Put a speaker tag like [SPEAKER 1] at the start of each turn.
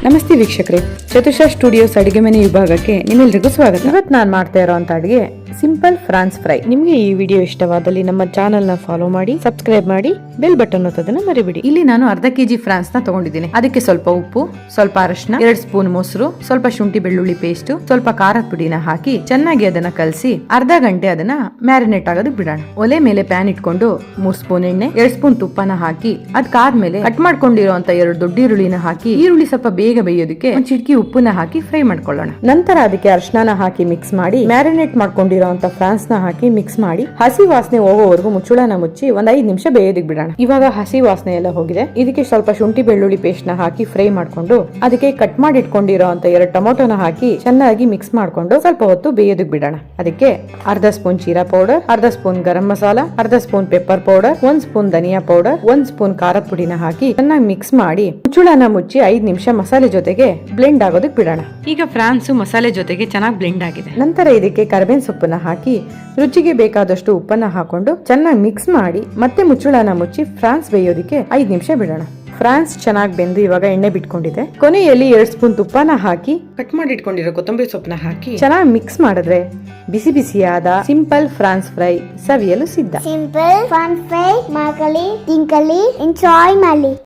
[SPEAKER 1] ನಮಸ್ತೆ ವೀಕ್ಷಕರೇ, ಚತುಷಾ ಸ್ಟುಡಿಯೋಸ್ ಅಡಿಗೆ ಮನೆ ವಿಭಾಗಕ್ಕೆ ನಿಮ್ಮೆಲ್ಲರಿಗೂ ಸ್ವಾಗತ. ಇವತ್ತು ನಾನು ಮಾಡ್ತಾ ಇರೋಂತ ಅಡಿಗೆ ಸಿಂಪಲ್ ಫ್ರಾನ್ಸ್ ಫ್ರೈ. ನಿಮಗೆ ಈ ವಿಡಿಯೋ ಇಷ್ಟವಾದಲ್ಲಿ ನಮ್ಮ ಚಾನೆಲ್ ನ ಫಾಲೋ ಮಾಡಿ, ಸಬ್ಸ್ಕ್ರೈಬ್ ಮಾಡಿ, ಬೆಲ್ ಬಟನ್ ಒತ್ತೋದನ್ನ ಮರಿಬೇಡಿ. ಇಲ್ಲಿ ನಾನು ಅರ್ಧ ಕೆಜಿ ಫ್ರಾನ್ಸ್ ನ ತಗೊಂಡಿದ್ದೀನಿ. ಅದಕ್ಕೆ ಸ್ವಲ್ಪ ಉಪ್ಪು, ಸ್ವಲ್ಪ ಅರಶಿನ, 2 ಸ್ಪೂನ್ ಮೊಸರು, ಸ್ವಲ್ಪ ಶುಂಠಿ ಬೆಳ್ಳುಳ್ಳಿ ಪೇಸ್ಟ್, ಸ್ವಲ್ಪ ಖಾರದ ಪುಡಿನ ಹಾಕಿ ಚೆನ್ನಾಗಿ ಅದನ್ನ ಕಲಸಿ ಅರ್ಧ ಗಂಟೆ ಅದನ್ನ ಮ್ಯಾರಿನೇಟ್ ಆಗೋದಕ್ಕೆ ಬಿಡೋಣ. ಒಲೆ ಮೇಲೆ ಪ್ಯಾನ್ ಇಟ್ಕೊಂಡು 3 ಸ್ಪೂನ್ ಎಣ್ಣೆ, 2 ಸ್ಪೂನ್ ತುಪ್ಪನ ಹಾಕಿ ಅದಾದ್ಮೇಲೆ ಕಟ್ ಮಾಡ್ಕೊಂಡಿರುವಂತ 2 ದೊಡ್ಡ ಈರುಳ್ಳಿನ ಹಾಕಿ ಈರುಳ್ಳಿ ಸ್ವಲ್ಪ ಬೇಗ ಬೇಯೋದಕ್ಕೆ ಒಂದು ಚಿಟಕಿ ಉಪ್ಪನ್ನ ಹಾಕಿ ಫ್ರೈ ಮಾಡ್ಕೊಳ್ಳೋಣ. ನಂತರ ಅದಕ್ಕೆ ಅರಿಶಿನ ಹಾಕಿ ಮಿಕ್ಸ್ ಮಾಡಿ ಮ್ಯಾರಿನೇಟ್ ಮಾಡ್ಕೊಂಡಿರೋಂತ ಫ್ರಾನ್ಸ್ ನ ಹಾಕಿ ಮಿಕ್ಸ್ ಮಾಡಿ ಹಸಿ ವಾಸನೆ ಹೋಗೋವರೆಗೂ ಮುಚ್ಚಳನ ಮುಚ್ಚಿ 5 ನಿಮಿಷ ಬೇಯೋದಕ್ಕೆ ಬಿಡೋಣ. ಇವಾಗ ಹಸಿ ವಾಸನೆ ಎಲ್ಲ ಹೋಗಿದೆ. ಇದಕ್ಕೆ ಸ್ವಲ್ಪ ಶುಂಠಿ ಬೆಳ್ಳುಳ್ಳಿ ಪೇಸ್ಟ್ ನ ಹಾಕಿ ಫ್ರೈ ಮಾಡ್ಕೊಂಡು ಅದಕ್ಕೆ ಕಟ್ ಮಾಡಿ ಇಟ್ಕೊಂಡಿರೋಂತ 2 ಟೊಮೊಟೊನ ಹಾಕಿ ಚೆನ್ನಾಗಿ ಮಿಕ್ಸ್ ಮಾಡ್ಕೊಂಡು ಸ್ವಲ್ಪ ಹೊತ್ತು ಬೇಯೋದಕ್ಕೆ ಬಿಡೋಣ. ಅದಕ್ಕೆ ಅರ್ಧ ಸ್ಪೂನ್ ಜೀರಾ ಪೌಡರ್, ಅರ್ಧ ಸ್ಪೂನ್ ಗರಂ ಮಸಾಲ, ಅರ್ಧ ಸ್ಪೂನ್ ಪೆಪ್ಪರ್ ಪೌಡರ್, 1 ಸ್ಪೂನ್ ಧನಿಯಾ ಪೌಡರ್, 1 ಸ್ಪೂನ್ ಖಾರದ ಪುಡಿನ ಹಾಕಿ ಚೆನ್ನಾಗಿ ಮಿಕ್ಸ್ ಮಾಡಿ ಮುಚ್ಚಳನ ಮುಚ್ಚಿ 5 ನಿಮಿಷ ಮಸಾಲೆ ಜೊತೆಗೆ ಬ್ಲೆಂಡ್ ಆಗೋದಕ್ಕೆ ಬಿಡೋಣ. ಈಗ ಫ್ರಾನ್ಸ್ ಮಸಾಲೆ ಜೊತೆಗೆ ಚೆನ್ನಾಗಿ ಬ್ಲೆಂಡ್ ಆಗಿದೆ. ನಂತರ ಇದಕ್ಕೆ ಕರಿಬೇವಿನ ಸೊಪ್ಪನ್ನ ಹಾಕಿ ರುಚಿಗೆ ಬೇಕಾದಷ್ಟು ಉಪ್ಪನ್ನ ಹಾಕೊಂಡು ಚೆನ್ನಾಗಿ ಮಿಕ್ಸ್ ಮಾಡಿ ಮತ್ತೆ ಮುಚ್ಚಳನ ಮುಚ್ಚಿ ಫ್ರಾನ್ಸ್ ಬೇಯೋದಕ್ಕೆ 5 ನಿಮಿಷ ಬಿಡೋಣ. ಫ್ರಾನ್ಸ್ ಚೆನ್ನಾಗಿ ಬೆಂದು ಇವಾಗ ಎಣ್ಣೆ ಬಿಟ್ಕೊಂಡಿದೆ. ಕೊನೆಯಲ್ಲಿ 2 ಸ್ಪೂನ್ ತುಪ್ಪನ ಹಾಕಿ ಕಟ್ ಮಾಡಿ ಇಟ್ಕೊಂಡಿರೋ ಕೊತ್ತಂಬರಿ ಸೊಪ್ಪನ್ನ ಹಾಕಿ ಚೆನ್ನಾಗಿ ಮಿಕ್ಸ್ ಮಾಡಿದ್ರೆ ಬಿಸಿ ಬಿಸಿಯಾದ ಸಿಂಪಲ್ ಫ್ರಾನ್ಸ್ ಫ್ರೈ ಸವಿಯಲು ಸಿದ್ಧ.
[SPEAKER 2] ಸಿಂಪಲ್ ಫ್ರಾನ್ಸ್ ಫ್ರೈ ಮಾಡಲಿ, ತಿನ್ಕಲಿ, ಎಂಜಾಯ್ ಮಾಡಿ.